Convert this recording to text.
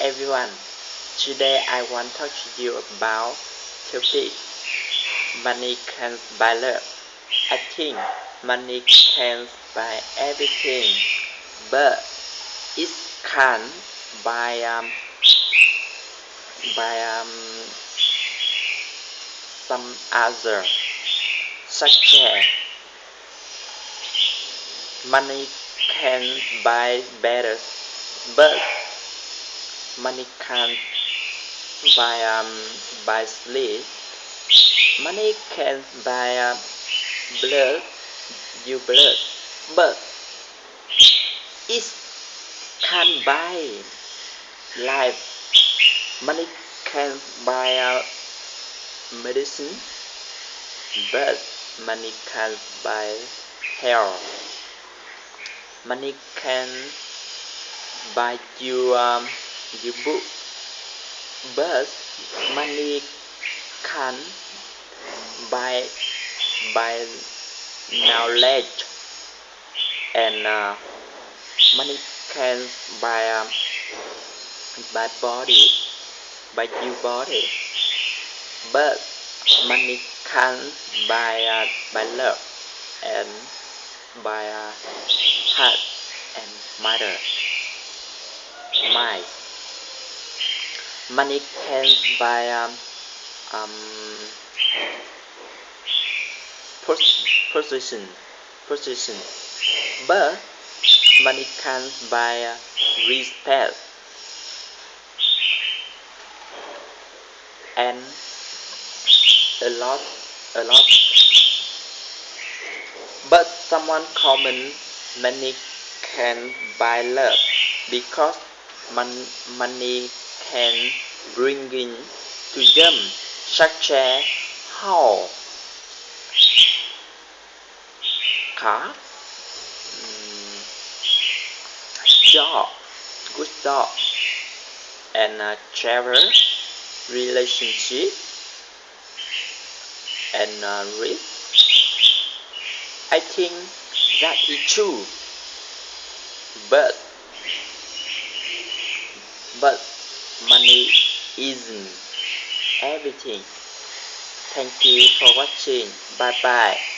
everyone. Today I want to talk to you about topic money can buy love. I think money can buy everything, but it can't buy some other, such as money can buy better, but money can't buy sleep. Money can buy blood, you blood, but it can't buy life. Money can buy medicine, but money can't buy health. Money can buy you book, but money can't buy knowledge, and money can buy body, buy you body, but money can't buy love and buy heart and mother mind. Money can buy um, position, position, but money can't buy respect and a lot, a lot. But someone common, money can buy love because money can bring in to them, such as house, car, job, good job, and travel, relationship, and risk. I think that is true, but but money isn't everything. Thank you for watching. Bye bye.